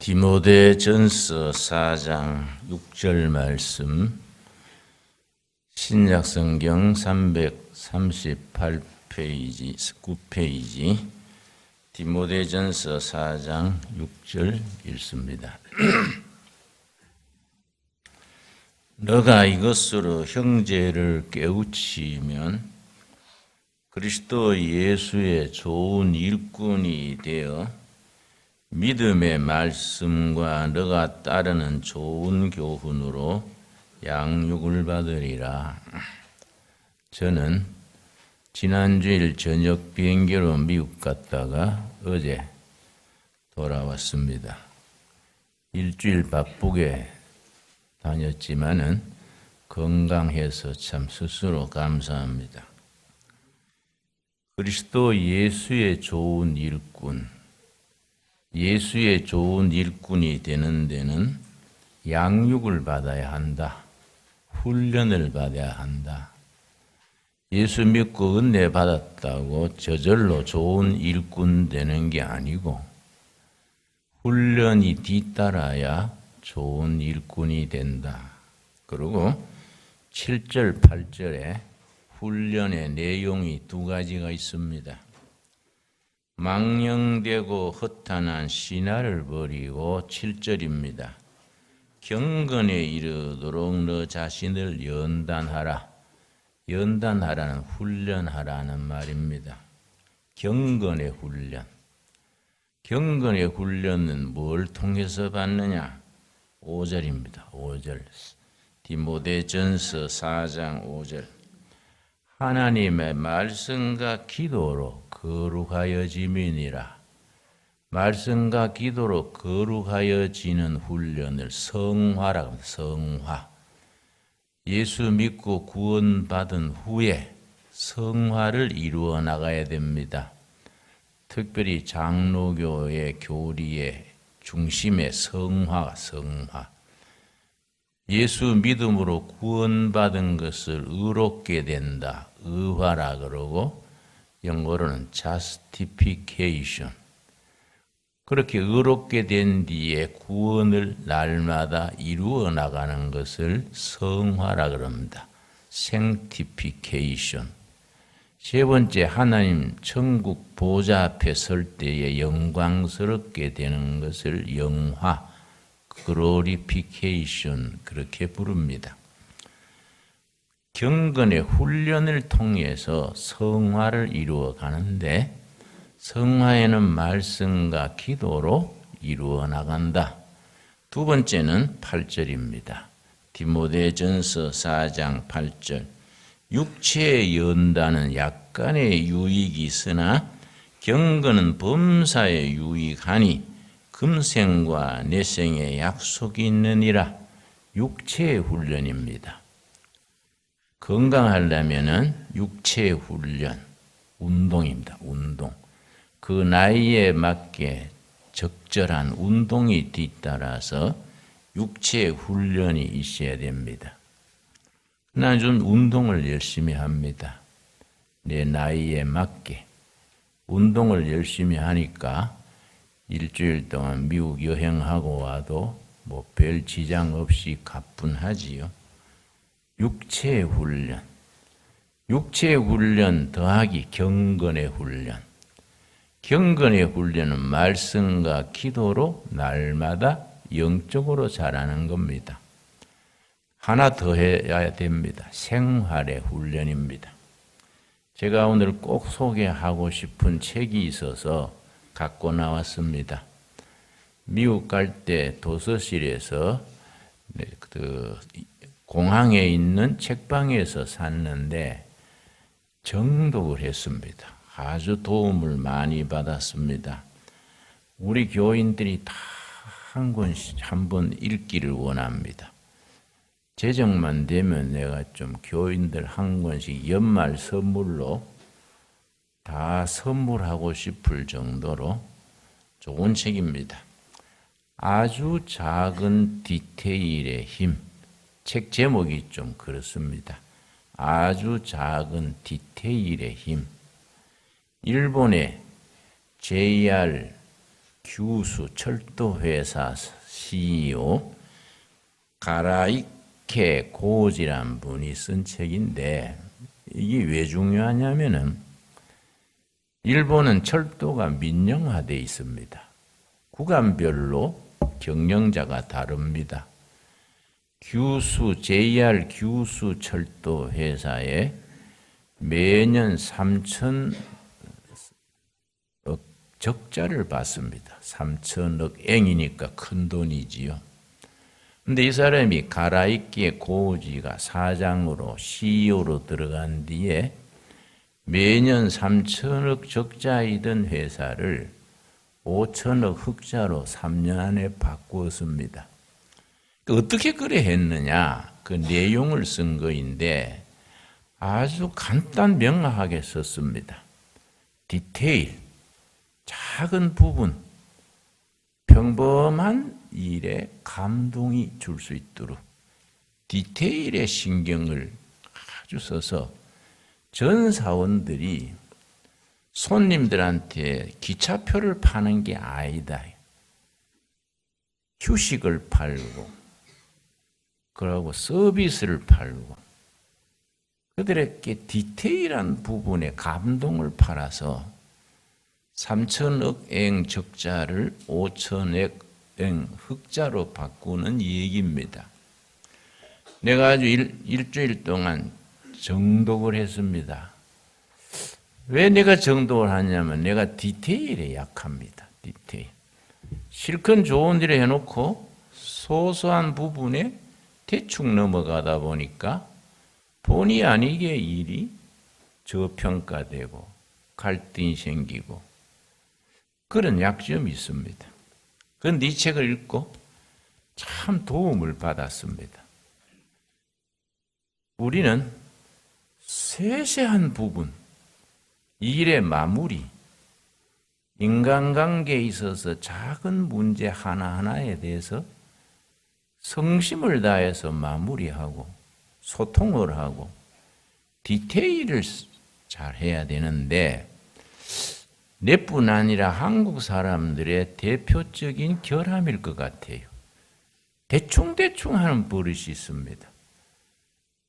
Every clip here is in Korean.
디모데전서 4장 6절 말씀, 신약성경 338페이지, 9페이지, 디모데전서 4장 6절 읽습니다. 너가 이것으로 형제를 깨우치면 그리스도 예수의 좋은 일꾼이 되어 믿음의 말씀과 너가 따르는 좋은 교훈으로 양육을 받으리라. 저는 지난주일 저녁 비행기로 미국 갔다가 어제 돌아왔습니다. 일주일 바쁘게 다녔지만은 건강해서 참 스스로 감사합니다. 그리스도 예수의 좋은 일꾼, 예수의 좋은 일꾼이 되는 데는 양육을 받아야 한다. 훈련을 받아야 한다. 예수 믿고 은혜 받았다고 저절로 좋은 일꾼 되는 게 아니고 훈련이 뒤따라야 좋은 일꾼이 된다. 그리고 7절, 8절에 훈련의 내용이 두 가지가 있습니다. 망령되고 허탄한 신화를 버리고 7절입니다. 경건에 이르도록 너 자신을 연단하라. 연단하라는 훈련하라는 말입니다. 경건의 훈련. 경건의 훈련은 뭘 통해서 받느냐? 5절입니다. 5절. 디모데전서 4장 5절. 하나님의 말씀과 기도로 거룩하여짐이니라. 말씀과 기도로 거룩하여지는 훈련을 성화라고 합니다. 성화. 예수 믿고 구원받은 후에 성화를 이루어 나가야 됩니다. 특별히 장로교의 교리의 중심의 성화. 예수 믿음으로 구원받은 것을 의롭게 된다. 의화라 그러고 영어로는 justification. 그렇게 의롭게 된 뒤에 구원을 날마다 이루어 나가는 것을 성화라 그럽니다. sanctification. 세 번째, 하나님 천국 보좌 앞에 설 때에 영광스럽게 되는 것을 영화, glorification 그렇게 부릅니다. 경건의 훈련을 통해서 성화를 이루어 가는데 성화에는 말씀과 기도로 이루어 나간다. 두 번째는 8절입니다. 디모데전서 4장 8절. 육체의 연단은 약간의 유익이 있으나 경건은 범사에 유익하니 금생과 내생의 약속이 있느니라. 육체의 훈련입니다. 건강하려면은 육체의 훈련, 운동입니다. 운동. 그 나이에 맞게 적절한 운동이 뒤따라서 육체의 훈련이 있어야 됩니다. 난 좀 운동을 열심히 합니다. 내 나이에 맞게 운동을 열심히 하니까 일주일 동안 미국 여행하고 와도 뭐 별 지장 없이 가뿐하지요. 육체의 훈련. 육체의 훈련 더하기 경건의 훈련. 경건의 훈련은 말씀과 기도로 날마다 영적으로 자라는 겁니다. 하나 더 해야 됩니다. 생활의 훈련입니다. 제가 오늘 꼭 소개하고 싶은 책이 있어서 갖고 나왔습니다. 미국 갈 때 도서실에서 공항에 있는 책방에서 샀는데 정독을 했습니다. 아주 도움을 많이 받았습니다. 우리 교인들이 다 한 권씩 한번 읽기를 원합니다. 제정만 되면 내가 좀 교인들 한 권씩 연말 선물로 다 선물하고 싶을 정도로 좋은 책입니다. 아주 작은 디테일의 힘. 책 제목이 좀 그렇습니다. 아주 작은 디테일의 힘. 일본의 JR 규수 철도회사 CEO 가라이케 고지란 분이 쓴 책인데 이게 왜 중요하냐면은 일본은 철도가 민영화되어 있습니다. 구간별로 경영자가 다릅니다. 규수 JR 규수 철도 회사에 매년 3천억 적자를 받습니다. 3천억 엔이니까 큰 돈이지요. 근데 이 사람이 가라이키 고우지가 사장으로 CEO로 들어간 뒤에 매년 3천억 적자이던 회사를 5천억 흑자로 3년 안에 바꾸었습니다. 어떻게 그래 했느냐? 그 내용을 쓴 거인데 아주 간단 명확하게 썼습니다. 디테일, 작은 부분, 평범한 일에 감동이 줄 수 있도록 디테일에 신경을 아주 써서 전 사원들이 손님들한테 기차표를 파는 게 아니다. 휴식을 팔고, 그러고 서비스를 팔고, 그들에게 디테일한 부분에 감동을 팔아서 3천억 엔 적자를 5천억 엔 흑자로 바꾸는 얘기입니다. 내가 아주 일주일 동안 정독을 했습니다. 왜 내가 정독을 하냐면 내가 디테일에 약합니다. 디테일. 실컷 좋은 일을 해놓고 소소한 부분에 대충 넘어가다 보니까 본의 아니게 일이 저평가되고 갈등이 생기고 그런 약점이 있습니다. 그런데 이 책을 읽고 참 도움을 받았습니다. 우리는 세세한 부분, 일의 마무리, 인간관계에 있어서 작은 문제 하나하나에 대해서 성심을 다해서 마무리하고 소통을 하고 디테일을 잘 해야 되는데 내뿐 아니라 한국 사람들의 대표적인 결함일 것 같아요. 대충대충 하는 버릇이 있습니다.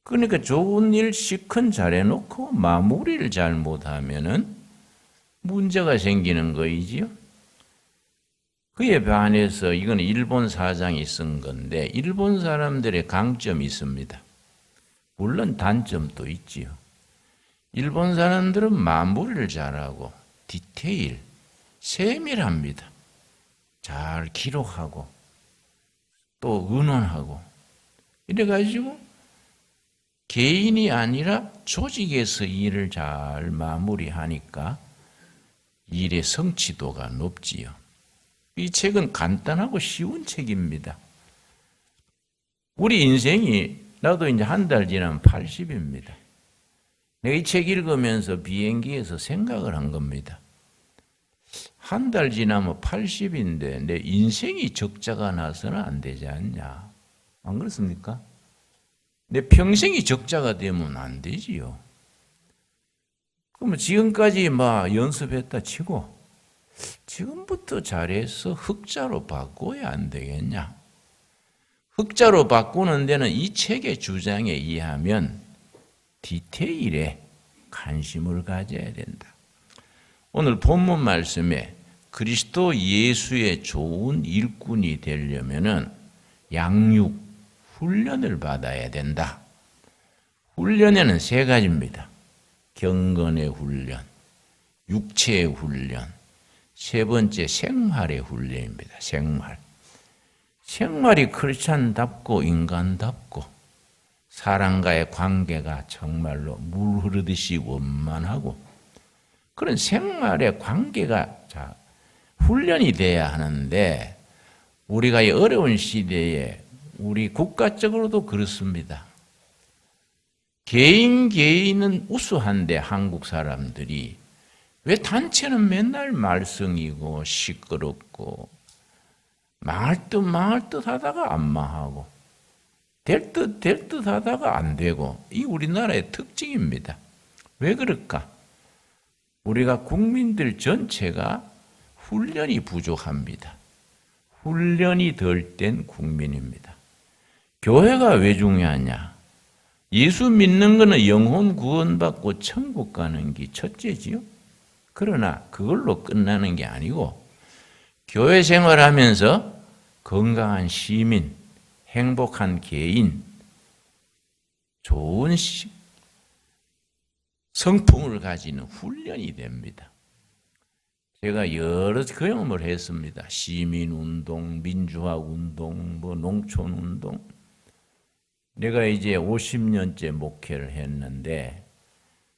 그러니까 좋은 일 시큰 잘해놓고 마무리를 잘 못하면은 문제가 생기는 거이지요. 그에 반해서 이건 일본 사장이 쓴 건데 일본 사람들의 강점이 있습니다. 물론 단점도 있지요. 일본 사람들은 마무리를 잘하고 디테일, 세밀합니다. 잘 기록하고 또 의논하고 이래가지고 개인이 아니라 조직에서 일을 잘 마무리하니까 일의 성취도가 높지요. 이 책은 간단하고 쉬운 책입니다. 우리 인생이 나도 이제 한 달 지나면 80입니다. 내가 이 책 읽으면서 비행기에서 생각을 한 겁니다. 한 달 지나면 80인데 내 인생이 적자가 나서는 안 되지 않냐. 안 그렇습니까? 내 평생이 적자가 되면 안 되지요. 그러면 지금까지 막 연습했다 치고 지금부터 잘해서 흑자로 바꿔야 안 되겠냐. 흑자로 바꾸는 데는 이 책의 주장에 의하면 디테일에 관심을 가져야 된다. 오늘 본문 말씀에 그리스도 예수의 좋은 일꾼이 되려면은 양육, 훈련을 받아야 된다. 훈련에는 세 가지입니다. 경건의 훈련, 육체의 훈련, 세 번째 생활의 훈련입니다. 생활. 생활이 크리스찬답고 인간답고 사람과의 관계가 정말로 물 흐르듯이 원만하고 그런 생활의 관계가 훈련이 돼야 하는데 우리가 이 어려운 시대에 우리 국가적으로도 그렇습니다. 개인은 우수한데 한국 사람들이 왜 단체는 맨날 말썽이고 시끄럽고 망할 듯 하다가 안 망하고 될 듯 하다가 안 되고 이 우리나라의 특징입니다. 왜 그럴까? 우리가 국민들 전체가 훈련이 부족합니다. 훈련이 덜 된 국민입니다. 교회가 왜 중요하냐? 예수 믿는 것은 영혼 구원받고 천국 가는 게 첫째지요. 그러나 그걸로 끝나는 게 아니고 교회 생활하면서 건강한 시민, 행복한 개인, 좋은 성품을 가지는 훈련이 됩니다. 제가 여러 경험을 했습니다. 시민운동, 민주화운동, 농촌운동. 내가 이제 50년째 목회를 했는데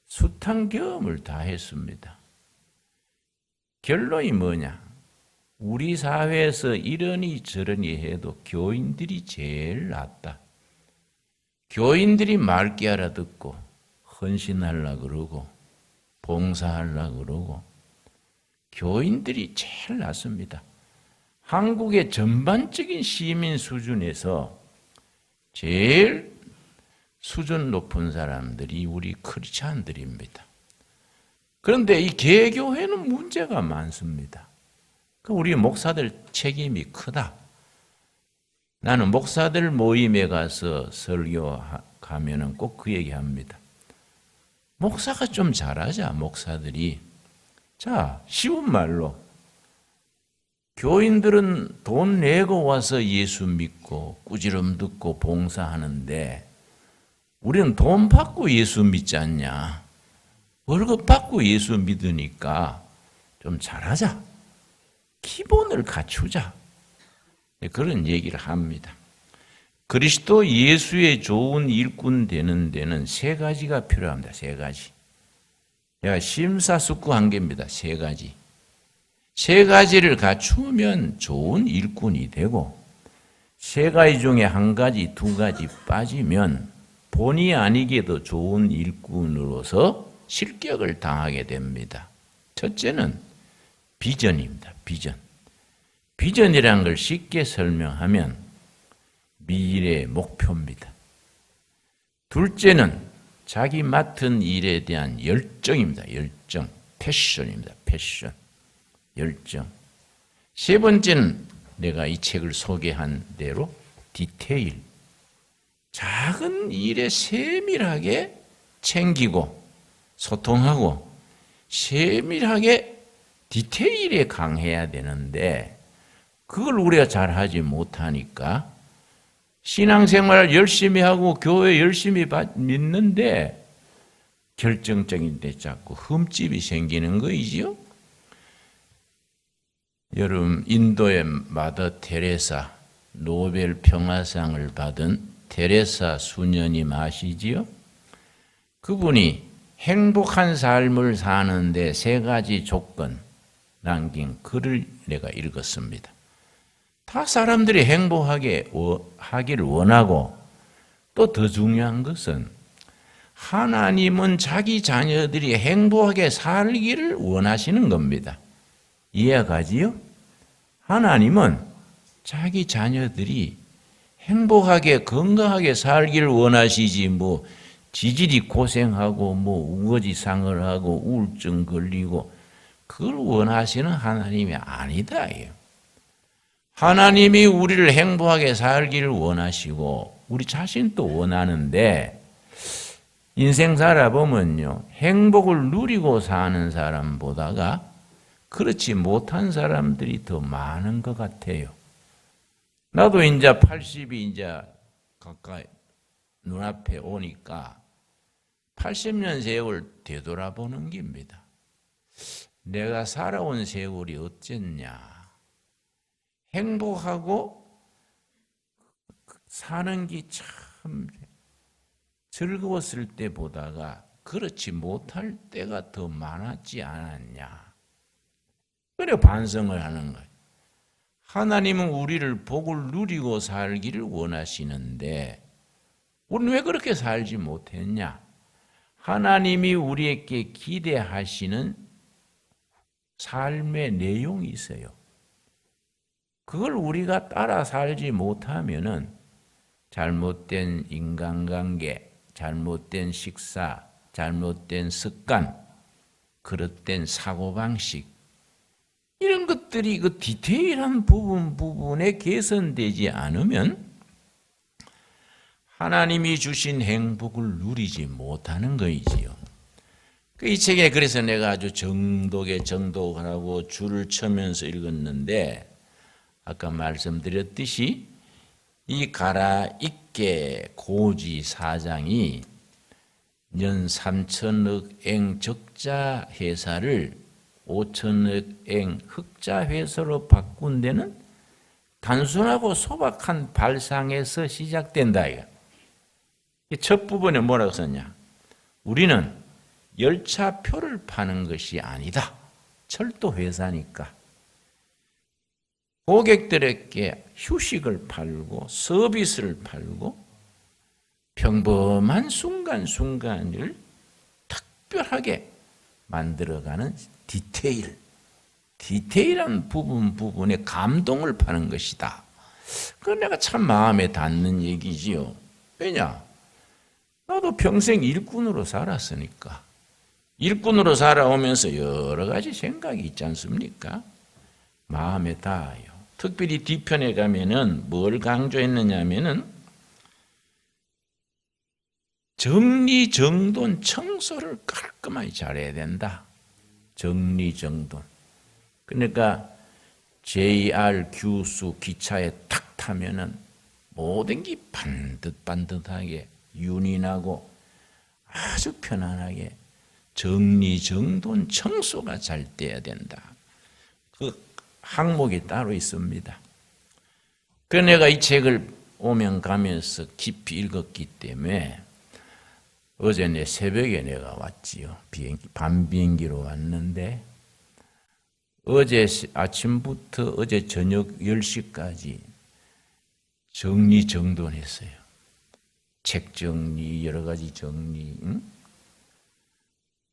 숱한 경험을 다 했습니다. 결론이 뭐냐? 우리 사회에서 이러니 저러니 해도 교인들이 제일 낫다. 교인들이 맑게 알아듣고 헌신하려고 그러고 봉사하려고 그러고 교인들이 제일 낫습니다. 한국의 전반적인 시민 수준에서 제일 수준 높은 사람들이 우리 크리스찬들입니다. 그런데 이 개교회는 문제가 많습니다. 우리 목사들 책임이 크다. 나는 목사들 모임에 가서 설교하면은 꼭 그 얘기합니다. 목사가 좀 잘하자, 목사들이. 자, 쉬운 말로 교인들은 돈 내고 와서 예수 믿고 꾸지람 듣고 봉사하는데 우리는 돈 받고 예수 믿지 않냐? 월급 받고 예수 믿으니까 좀 잘하자. 기본을 갖추자. 그런 얘기를 합니다. 그리스도 예수의 좋은 일꾼 되는 데는 세 가지가 필요합니다. 세 가지. 제가 심사숙고한 겁니다. 세 가지. 세 가지를 갖추면 좋은 일꾼이 되고 세 가지 중에 한 가지, 두 가지 빠지면 본의 아니게도 좋은 일꾼으로서 실격을 당하게 됩니다. 첫째는 비전입니다. 비전. 비전이라는 걸 쉽게 설명하면 미래의 목표입니다. 둘째는 자기 맡은 일에 대한 열정입니다. 열정. 패션입니다. 패션. 열정. 세 번째는 내가 이 책을 소개한 대로 디테일. 작은 일에 세밀하게 챙기고 소통하고 세밀하게 디테일에 강해야 되는데 그걸 우리가 잘하지 못하니까 신앙생활 열심히 하고 교회 열심히 믿는데 결정적인 데 자꾸 흠집이 생기는 거이지요. 여러분 인도의 마더 테레사 노벨 평화상을 받은 테레사 수녀님 아시지요? 그분이 행복한 삶을 사는데 세 가지 조건 남긴 글을 내가 읽었습니다. 다 사람들이 행복하게 하기를 원하고 또 더 중요한 것은 하나님은 자기 자녀들이 행복하게 살기를 원하시는 겁니다. 이해가지요? 하나님은 자기 자녀들이 행복하게 건강하게 살기를 원하시지 지질이 고생하고 우거지상을 하고 우울증 걸리고 그걸 원하시는 하나님이 아니다. 하나님이 우리를 행복하게 살기를 원하시고 우리 자신도 원하는데 인생 살아보면요. 행복을 누리고 사는 사람보다가 그렇지 못한 사람들이 더 많은 것 같아요. 나도 이제 80이 이제 가까이 눈앞에 오니까 80년 세월 되돌아보는 겁니다. 내가 살아온 세월이 어땠냐. 행복하고 사는 게 참 즐거웠을 때보다가 그렇지 못할 때가 더 많았지 않았냐. 그래 반성을 하는 거예요. 하나님은 우리를 복을 누리고 살기를 원하시는데 우리는 왜 그렇게 살지 못했냐? 하나님이 우리에게 기대하시는 삶의 내용이 있어요. 그걸 우리가 따라 살지 못하면은 잘못된 인간관계, 잘못된 식사, 잘못된 습관, 그릇된 사고방식, 이런 것들이 그 디테일한 부분에 개선되지 않으면 하나님이 주신 행복을 누리지 못하는 거이지요. 이 책에 그래서 내가 아주 정독하라고 줄을 쳐면서 읽었는데, 아까 말씀드렸듯이 이 가라 익게 고지 사장이 년 3천억 eng 적자 회사를 5천억 eng 흑자 회사로 바꾼 데는 단순하고 소박한 발상에서 시작된다. 첫 부분에 뭐라고 썼냐? 우리는 열차표를 파는 것이 아니다. 철도 회사니까. 고객들에게 휴식을 팔고 서비스를 팔고 평범한 순간순간을 특별하게 만들어가는 디테일한 부분에 감동을 파는 것이다. 그건 내가 참 마음에 닿는 얘기지요. 왜냐? 나도 평생 일꾼으로 살았으니까. 일꾼으로 살아오면서 여러 가지 생각이 있지 않습니까? 마음에 닿아요. 특별히 뒤편에 가면은 뭘 강조했느냐면은 정리정돈 청소를 깔끔하게 잘해야 된다. 정리정돈. 그러니까 JR 규수 기차에 탁 타면은 모든 게 반듯반듯하게 윤이 나고 아주 편안하게 정리정돈 청소가 잘 돼야 된다. 그 항목이 따로 있습니다. 그래서 내가 이 책을 오면 가면서 깊이 읽었기 때문에 어제 내 새벽에 내가 왔지요. 밤 비행기로 왔는데 어제 아침부터 어제 저녁 10시까지 정리정돈했어요. 책 정리, 여러 가지 정리,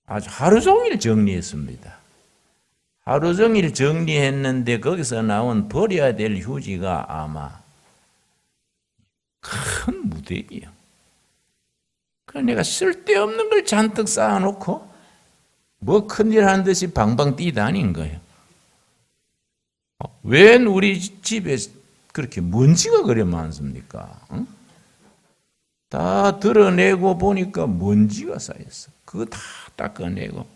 아주 하루 종일 정리했습니다. 하루 종일 정리했는데 거기서 나온 버려야 될 휴지가 아마 큰 무대예요. 그래서 내가 쓸데없는 걸 잔뜩 쌓아놓고 뭐 큰일 한 듯이 방방 뛰다닌 거예요. 웬 우리 집에 그렇게 먼지가 그래 많습니까? 응? 다 드러내고 보니까 먼지가 쌓였어. 그거 다 닦아내고.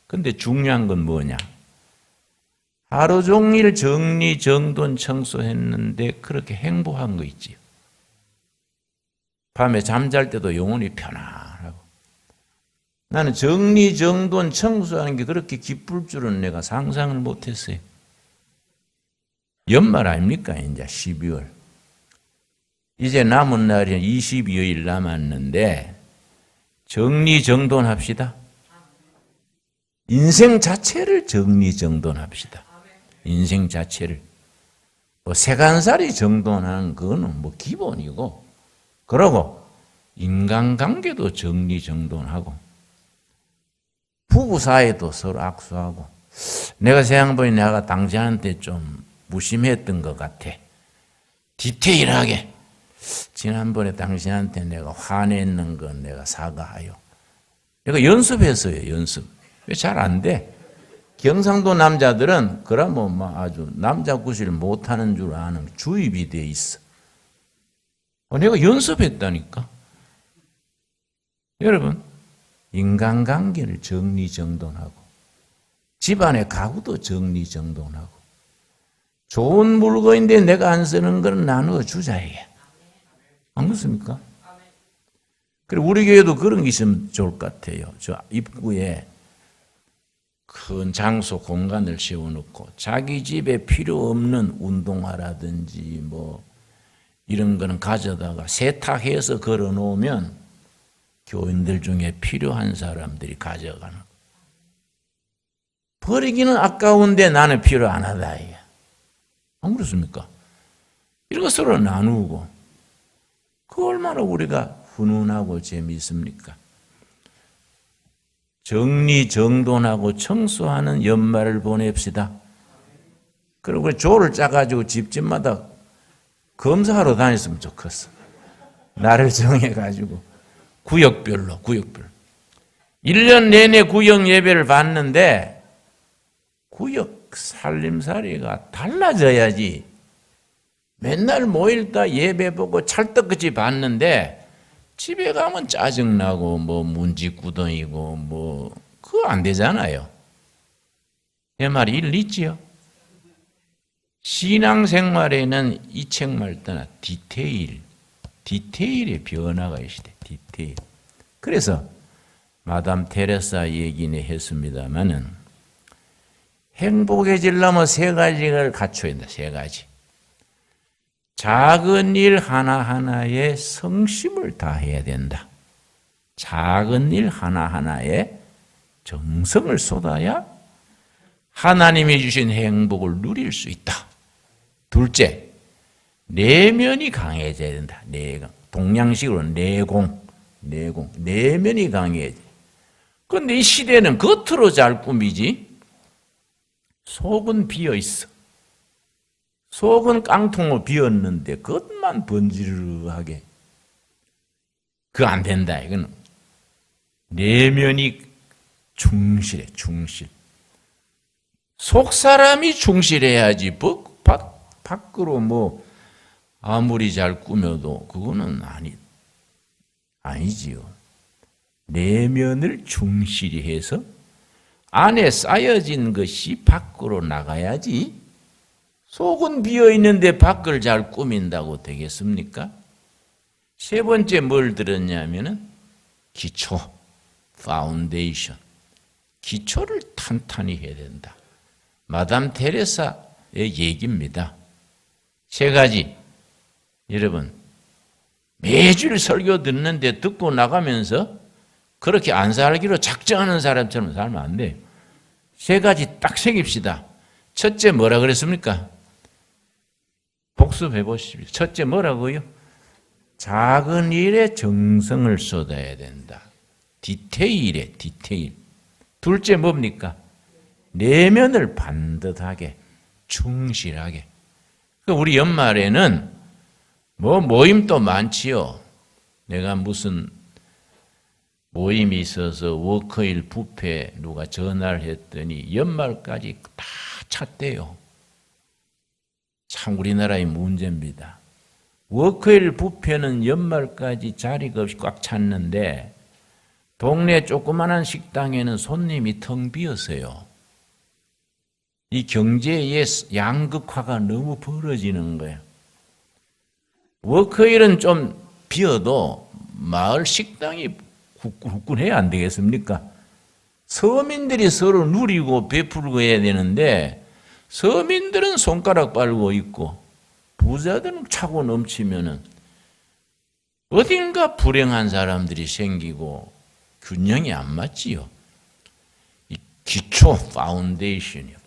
근데 중요한 건 뭐냐? 하루 종일 정리, 정돈, 청소했는데 그렇게 행복한 거 있지. 밤에 잠잘 때도 영혼이 편안하고. 나는 정리, 정돈, 청소하는 게 그렇게 기쁠 줄은 내가 상상을 못했어요. 연말 아닙니까? 이제 12월. 이제 남은 날이 22여일 남았는데 정리정돈합시다. 인생 자체를 정리정돈합시다. 인생 자체를. 뭐 세간살이 정돈하는 그거는 뭐 기본이고, 그러고 인간관계도 정리정돈하고, 부부 사이도 서로 악수하고. 내가 생각해보니 내가 당신한테 좀 무심했던 것 같아. 디테일하게. 지난번에 당신한테 내가 화냈는 건 내가 사과하여. 내가 연습했어요, 연습. 왜 잘 안 돼? 경상도 남자들은 그러면 뭐 아주 남자 구실 못하는 줄 아는 주입이 돼 있어. 내가 연습했다니까. 여러분, 인간관계를 정리정돈하고, 집안의 가구도 정리정돈하고, 좋은 물건인데 내가 안 쓰는 건 나누어 주자 이게. 안 그렇습니까? 그리고 우리 교회도 그런 게 있으면 좋을 것 같아요. 저 입구에 큰 장소 공간을 세워놓고 자기 집에 필요 없는 운동화라든지 뭐 이런 거는 가져다가 세탁해서 걸어놓으면 교인들 중에 필요한 사람들이 가져가는. 버리기는 아까운데 나는 필요 안 하다 이게. 안 그렇습니까? 이런 거 서로 나누고, 그 얼마나 우리가 훈훈하고 재미있습니까? 정리정돈하고 청소하는 연말을 보냅시다. 그리고 조를 짜가지고 집집마다 검사하러 다녔으면 좋겠어. 나를 정해가지고 구역별로. 1년 내내 구역 예배를 봤는데 구역 살림살이가 달라져야지. 맨날 모일다 예배 보고 찰떡같이 봤는데 집에 가면 짜증나고 뭐 문지구덩이고 뭐 그거 안 되잖아요. 내 말이 일리 있지요? 신앙생활에는 이 책 말 떠나 디테일의 변화가 있대. 디테일. 그래서 마담 테레사 얘기는 했습니다마는 행복해지려면 세 가지를 갖춰야 된다. 세 가지. 작은 일 하나하나에 성심을 다해야 된다. 작은 일 하나하나에 정성을 쏟아야 하나님이 주신 행복을 누릴 수 있다. 둘째, 내면이 강해져야 된다. 동양식으로 내면이 강해져. 그런데 이 시대는 겉으로 잘 꾸미지 속은 비어 있어. 속은 깡통으로 비었는데 겉만 번지르르하게. 그거 안 된다. 이거는 내면이 충실해. 충실. 속 사람이 충실해야지. 밖으로 뭐 아무리 잘 꾸며도 그거는 아니지요. 내면을 충실히 해서 안에 쌓여진 것이 밖으로 나가야지. 속은 비어있는데 밖을 잘 꾸민다고 되겠습니까? 세 번째 뭘 들었냐면은 기초, 파운데이션. 기초를 탄탄히 해야 된다. 마담 테레사의 얘기입니다. 세 가지. 여러분, 매주 설교 듣는데 듣고 나가면서 그렇게 안 살기로 작정하는 사람처럼 살면 안 돼요. 세 가지 딱 새깁시다. 첫째 뭐라 그랬습니까? 복습해 보십시오. 첫째 뭐라고요? 작은 일에 정성을 쏟아야 된다. 디테일에 디테일. 둘째 뭡니까? 내면을 반듯하게 충실하게. 우리 연말에는 뭐 모임도 많지요. 내가 무슨 모임이 있어서 워커힐 뷔페 누가 전화를 했더니 연말까지 다 찼대요. 참 우리나라의 문제입니다. 워커힐 뷔페는 연말까지 자리가 없이 꽉 찼는데 동네 조그마한 식당에는 손님이 텅 비었어요. 이 경제의 양극화가 너무 벌어지는 거예요. 워커힐은 좀 비어도 마을 식당이 후끈후끈해야 안 되겠습니까? 서민들이 서로 누리고 베풀고 해야 되는데 서민들은 손가락 빨고 있고 부자들은 차고 넘치면은 어딘가 불행한 사람들이 생기고 균형이 안 맞지요. 이 기초 파운데이션이요.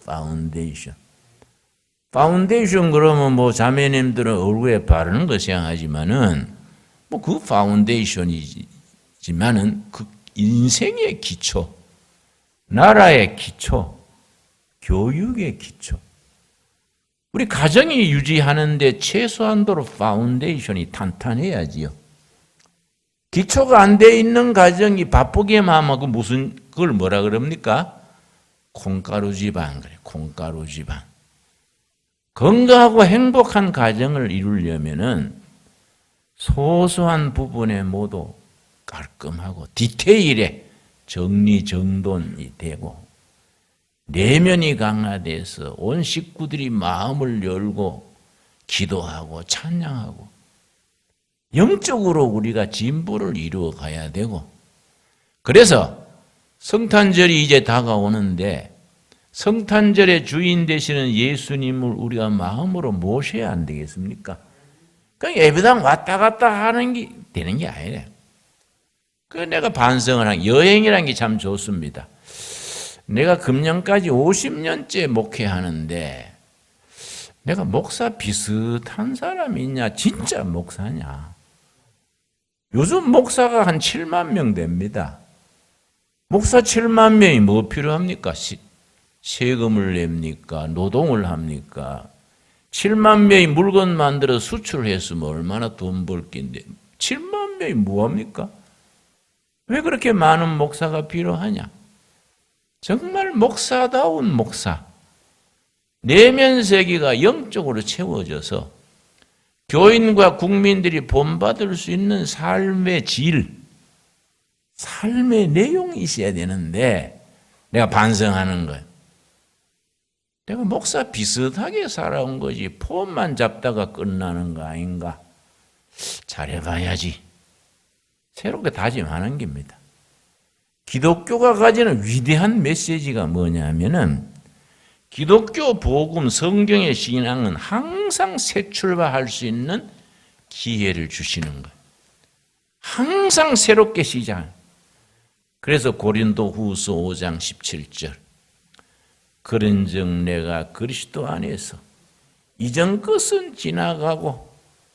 파운데이션 그러면 뭐 자매님들은 얼굴에 바르는 거 생각하지만은 뭐 그 파운데이션이지만은 그 인생의 기초, 나라의 기초, 교육의 기초. 우리 가정이 유지하는데 최소한도로 파운데이션이 탄탄해야지요. 기초가 안 돼 있는 가정이 바쁘게만 하고 무슨 그걸 뭐라 그럽니까? 콩가루 집안 그래. 콩가루 집안. 건강하고 행복한 가정을 이루려면은 소소한 부분에 모두 깔끔하고 디테일에 정리정돈이 되고 내면이 강화돼서 온 식구들이 마음을 열고 기도하고 찬양하고 영적으로 우리가 진보를 이루어 가야 되고 그래서 성탄절이 이제 다가오는데 성탄절의 주인 되시는 예수님을 우리가 마음으로 모셔야 안 되겠습니까? 그냥 예배당 왔다 갔다 하는 게 되는 게 아니래. 그래서 내가 반성을 한 여행이라는 게 참 좋습니다. 내가 금년까지 50년째 목회하는데 내가 목사 비슷한 사람이 있냐? 진짜 목사냐? 요즘 목사가 한 7만 명 됩니다. 목사 7만 명이 뭐 필요합니까? 세금을 냅니까? 노동을 합니까? 7만 명이 물건 만들어 수출했으면 얼마나 돈 벌 낀데 7만 명이 뭐합니까? 왜 그렇게 많은 목사가 필요하냐? 정말 목사다운 목사, 내면 세계가 영적으로 채워져서 교인과 국민들이 본받을 수 있는 삶의 질, 삶의 내용이 있어야 되는데 내가 반성하는 거예요. 내가 목사 비슷하게 살아온 거지 폼만 잡다가 끝나는 거 아닌가? 잘해봐야지. 새롭게 다짐하는 겁니다. 기독교가 가지는 위대한 메시지가 뭐냐면은 기독교 복음 성경의 신앙은 항상 새 출발할 수 있는 기회를 주시는 거예요. 항상 새롭게 시작. 그래서 고린도후서 5장 17절 그런즉 내가 그리스도 안에서 이전 것은 지나가고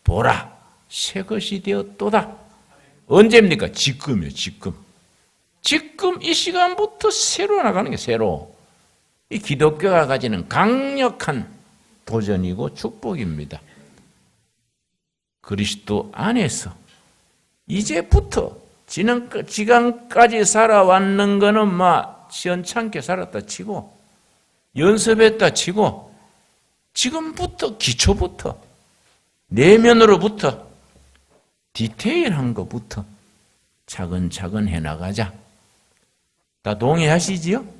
보라 새 것이 되었도다. 언제입니까? 지금이요. 지금 이 시간부터 새로 나가는 게 새로. 이 기독교가 가지는 강력한 도전이고 축복입니다. 그리스도 안에서 이제부터 지금까지 살아왔는 거는 막 시원찮게 살았다 치고 연습했다 치고 지금부터 기초부터 내면으로부터 디테일한 것부터 차근차근 해나가자. 다 동의하시지요?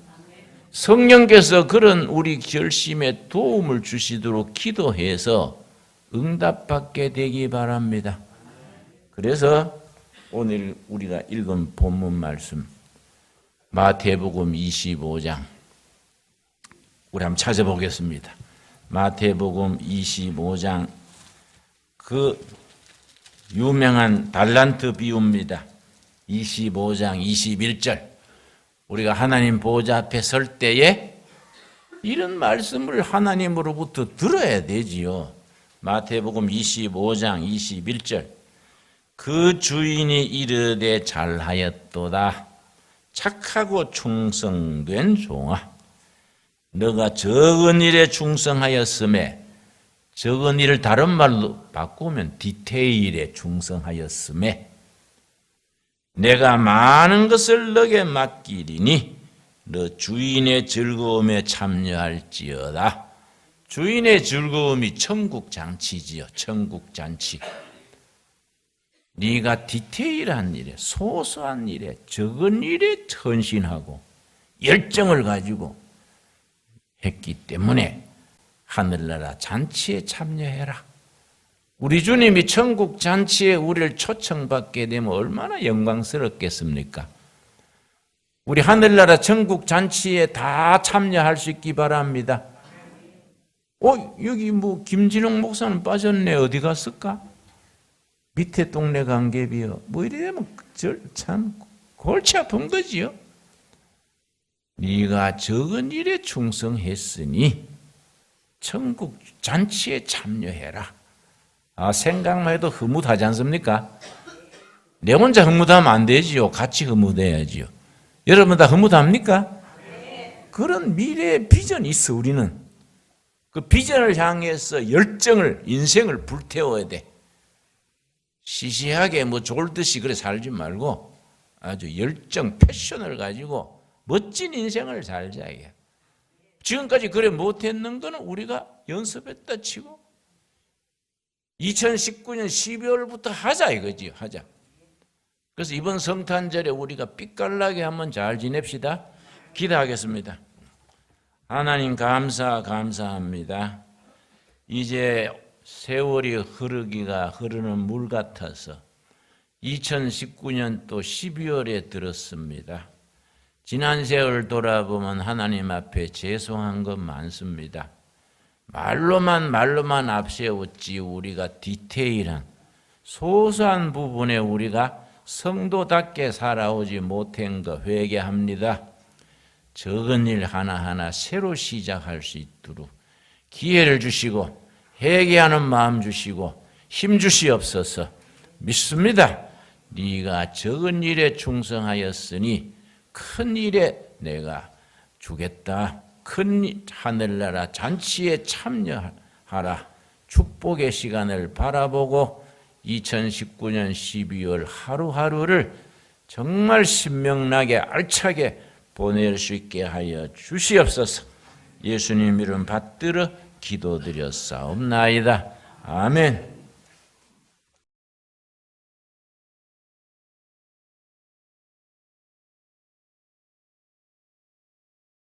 성령께서 그런 우리 결심에 도움을 주시도록 기도해서 응답받게 되기 바랍니다. 그래서 오늘 우리가 읽은 본문 말씀 마태복음 25장 우리 한번 찾아보겠습니다. 마태복음 25장 그 유명한 달란트 비유입니다. 25장 21절 우리가 하나님 보좌 앞에 설 때에 이런 말씀을 하나님으로부터 들어야 되지요. 마태복음 25장 21절 그 주인이 이르되 잘하였도다 착하고 충성된 종아 너가 적은 일에 충성하였음에 적은 일을 다른 말로 바꾸면 디테일에 충성하였음에 내가 많은 것을 너게 맡기리니 너 주인의 즐거움에 참여할지어다. 주인의 즐거움이 천국 잔치지요. 천국 잔치. 네가 디테일한 일에 소소한 일에 적은 일에 헌신하고 열정을 가지고 했기 때문에 하늘나라 잔치에 참여해라. 우리 주님이 천국 잔치에 우리를 초청받게 되면 얼마나 영광스럽겠습니까? 우리 하늘나라 천국 잔치에 다 참여할 수 있기 바랍니다. 여기 김진홍 목사는 빠졌네. 어디 갔을까? 밑에 동네 관계비요. 이래면 참 골치 아픈 거지요. 네가 적은 일에 충성했으니 천국 잔치에 참여해라. 생각만 해도 흐뭇하지 않습니까? 내 혼자 흐뭇하면 안 되지요. 같이 흐뭇해야지요. 여러분 다 흐뭇합니까? 그런 미래의 비전이 있어. 우리는 그 비전을 향해서 열정을 인생을 불태워야 돼. 시시하게 졸듯이 그래 살지 말고 아주 열정 패션을 가지고 멋진 인생을 살자. 지금까지 그래 못했는 거는 우리가 연습했다 치고 2019년 12월부터 하자 이거지. 하자. 그래서 이번 성탄절에 우리가 삐깔나게 한번 잘 지냅시다. 기도하겠습니다. 하나님 감사합니다. 이제 세월이 흐르는 물 같아서 2019년 또 12월에 들었습니다. 지난 세월 돌아보면 하나님 앞에 죄송한 것 많습니다. 말로만 앞세웠지 우리가 디테일한 소소한 부분에 우리가 성도답게 살아오지 못한 거 회개합니다. 적은 일 하나하나 새로 시작할 수 있도록 기회를 주시고 회개하는 마음 주시고 힘 주시옵소서. 믿습니다. 네가 적은 일에 충성하였으니 큰 일에 내가 주겠다. 큰 하늘나라 잔치에 참여하라. 축복의 시간을 바라보고 2019년 12월 하루하루를 정말 신명나게 알차게 보낼 수 있게 하여 주시옵소서. 예수님 이름 받들어 기도드렸사옵나이다. 아멘.